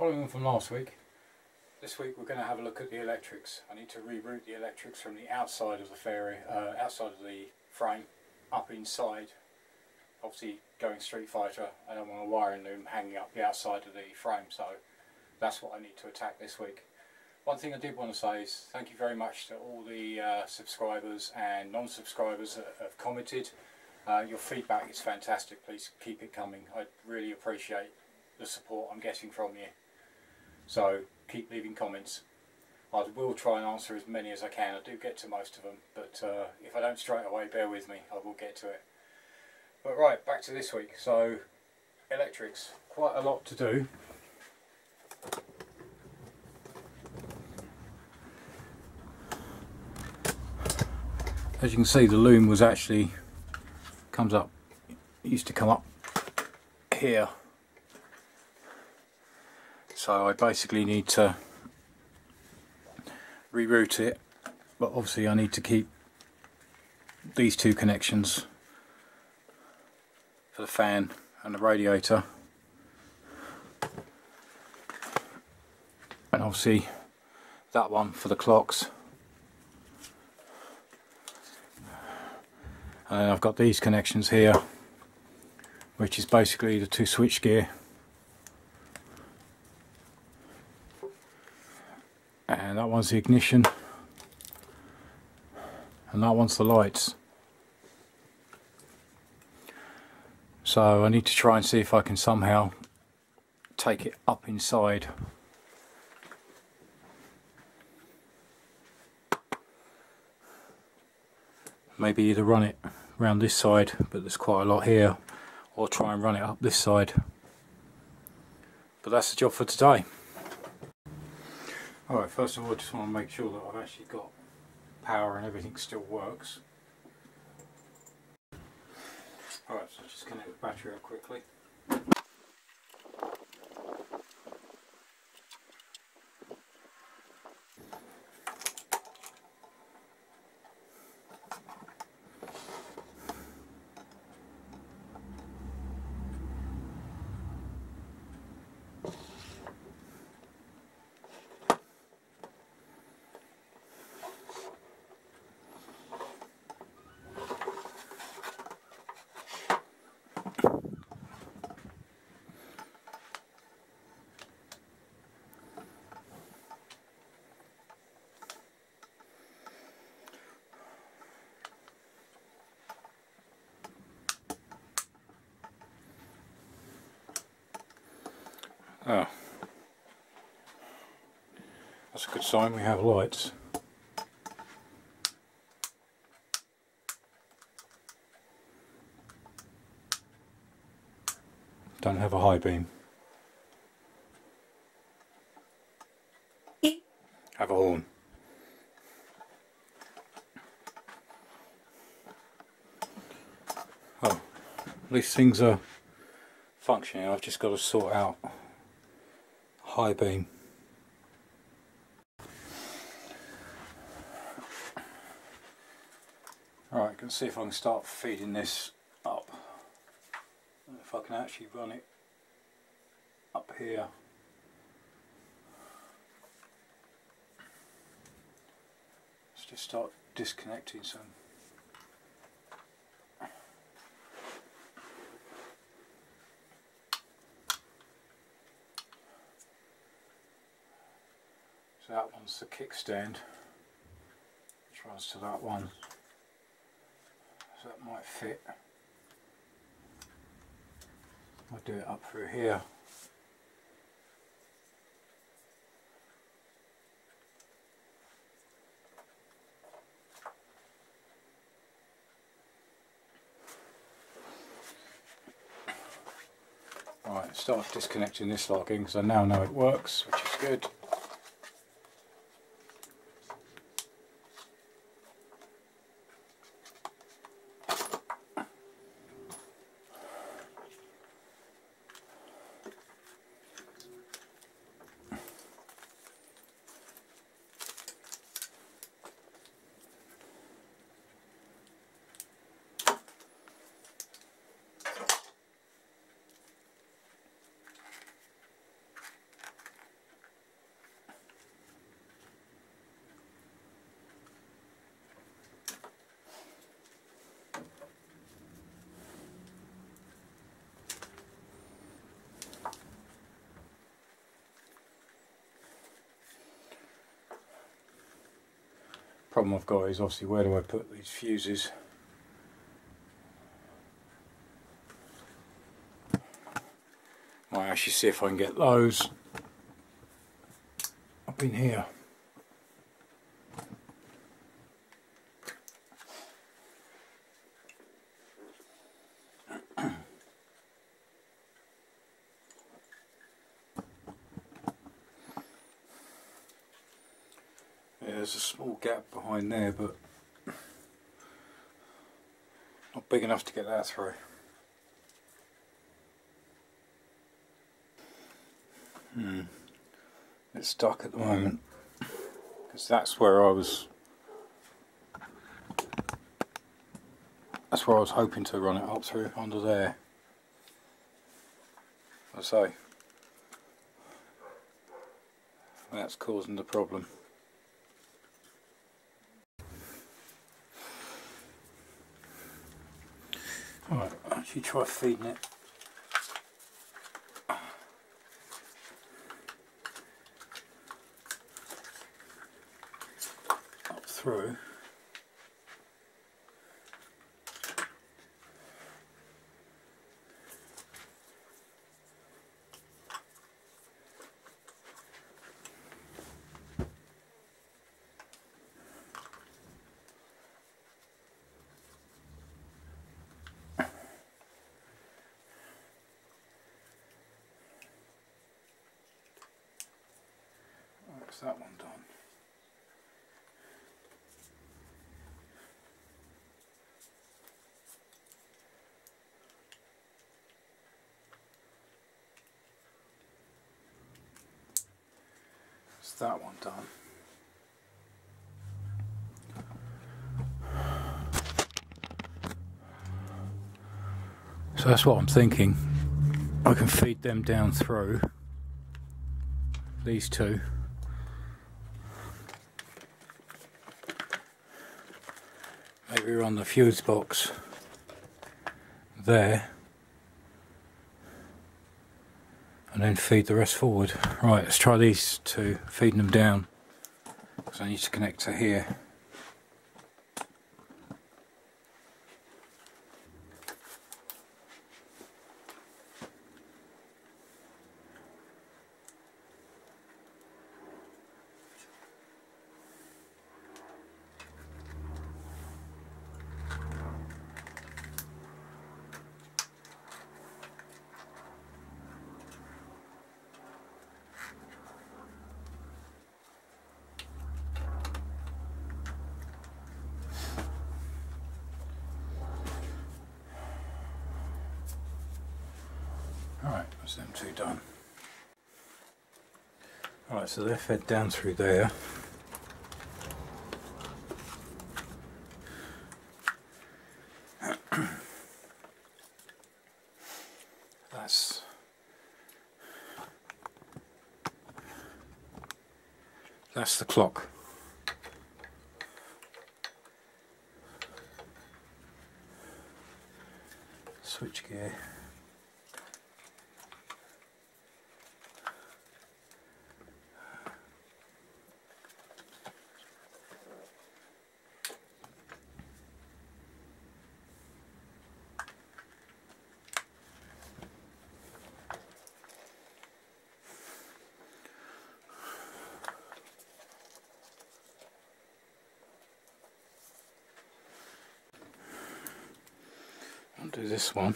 following on from last week, this week we're going to have a look at the electrics. I need to reroute the electrics from the outside of the fairy, outside of the frame, up inside. Obviously going Street Fighter, I don't want a wiring loom hanging up the outside of the frame, so that's what I need to attack this week. One thing I did want to say is thank you very much to all the subscribers and non-subscribers that have commented. Your feedback is fantastic, please keep it coming. I really appreciate the support I'm getting from you. So keep leaving comments. I will try and answer as many as I can. I do get to most of them, but if I don't straight away, bear with me, I will get to it. But right, back to this week. So electrics, quite a lot to do. As you can see, the loom was actually comes up, it used to come up here, so I basically need to reroute it, but obviously I need to keep these two connections for the fan and the radiator, and obviously that one for the clocks. And I've got these connections here, which is basically the two switch gear, and that one's the ignition, and that one's the lights. So I need to try and see if I can somehow take it up inside. Maybe either run it around this side, but there's quite a lot here, or try and run it up this side. But that's the job for today. Alright, first of all I just want to make sure that I've actually got power and everything still works. Alright, so just connect the battery up quickly. Oh, that's a good sign, we have lights. Don't have a high beam. Have a horn. Oh, at least things are functioning. I've just got to sort out high beam. Alright, I can see if I can start feeding this up. If I can actually run it up here. Let's just start disconnecting some. So that one's the kickstand, which runs to that one, so that might fit. I'll do it up through here. Right, start disconnecting this lot again because I now know it works, which is good. Problem I've got is obviously where do I put these fuses? Might actually see if I can get those up in here. There's a small gap behind there, but not big enough to get that through. It's stuck at the moment because that's where I was hoping to run it up through under there. As I say, that's causing the problem. Alright, I'll actually try feeding it up through. That's that one done. That's that one done. So that's what I'm thinking. I can feed them down through these two. Maybe run the fuse box there and then feed the rest forward. Right, let's try these two, feeding them down because I need to connect to here. Alright, that's them two done. Alright, so they're fed down through there. That's the clock. Switch gear. I'll do this one.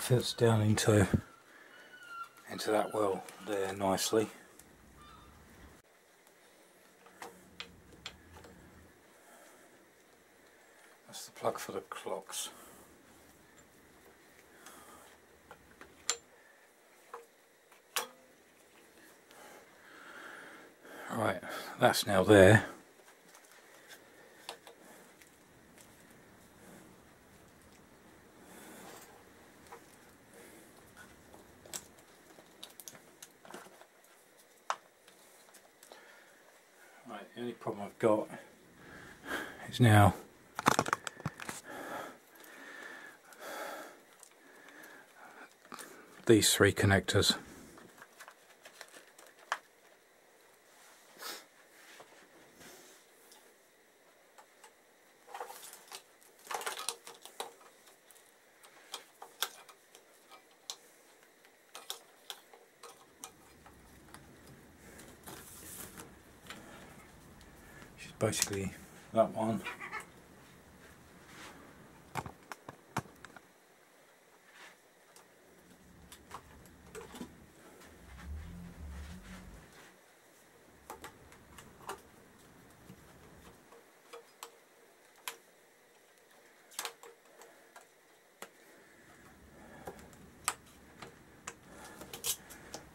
fits down into that well there nicely. That's the plug for the clocks. Right, that's now there. Right, the only problem I've got is now these three connectors. Basically that one,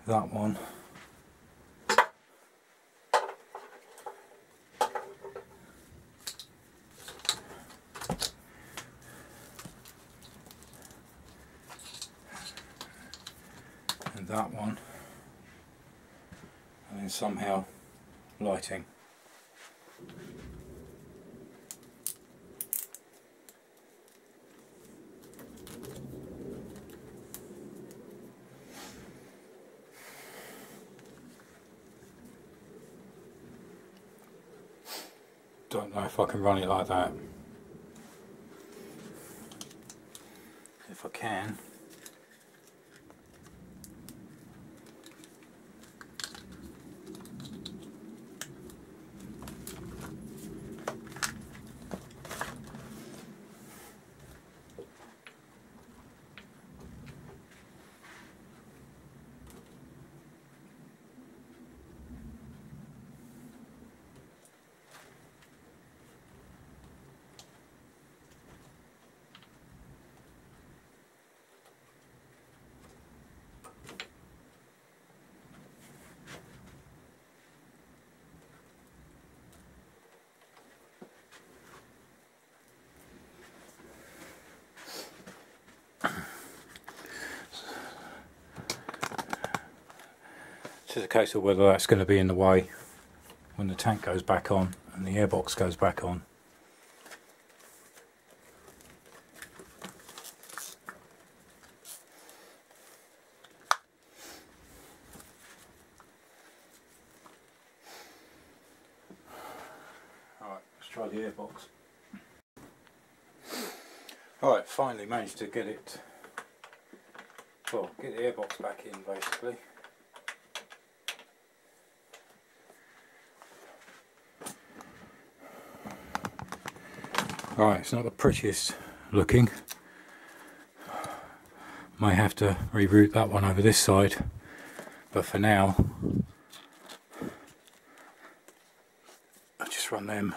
that one, and that one, and then somehow lighting. Don't know if I can run it like that. If I can. It's a case of whether that's going to be in the way when the tank goes back on and the airbox goes back on. Alright, let's try the airbox. Alright, finally managed to get it, well, get the airbox back in basically. Alright, it's not the prettiest looking. May have to reroute that one over this side, but for now I'll just run them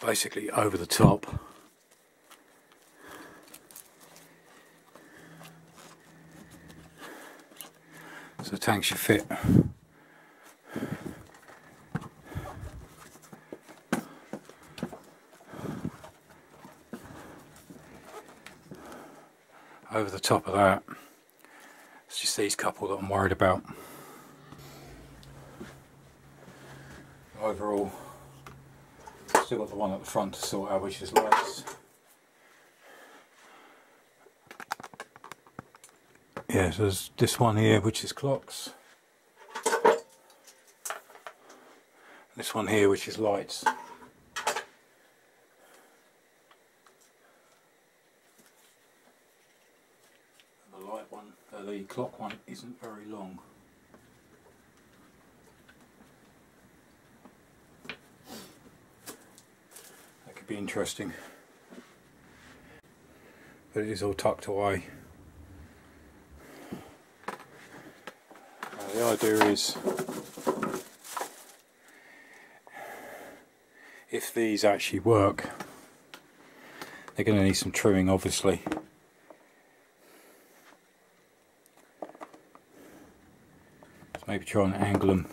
basically over the top. So the tank should fit. Over the top of that. It's just these couple that I'm worried about. Overall, still got the one at the front to sort out, which is lights. Yeah, so there's this one here which is clocks. This one here which is lights. The clock one isn't very long. That could be interesting. but it is all tucked away. The idea is, if these actually work, they're going to need some trimming, obviously. So maybe try and angle them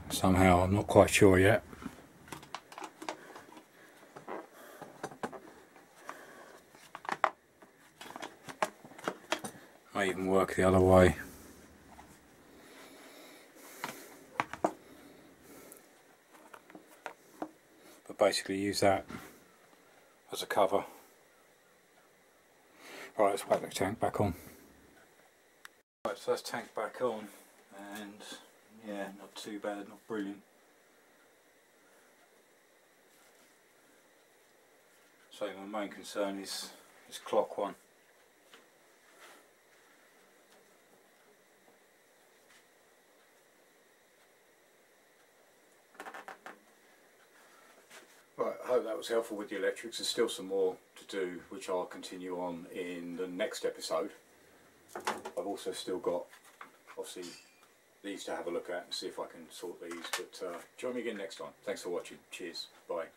somehow. I'm not quite sure yet. May even work the other way. But basically use that as a cover. Right, let's whack the tank back on. Right, so that's tank back on, and yeah, not too bad, not brilliant. So my main concern is clock one. Right, I hope that was helpful with the electrics. There's still some more to do, which I'll continue on in the next episode. I've also still got, obviously, these to have a look at and see if I can sort these. But join me again next time. Thanks for watching. Cheers. Bye.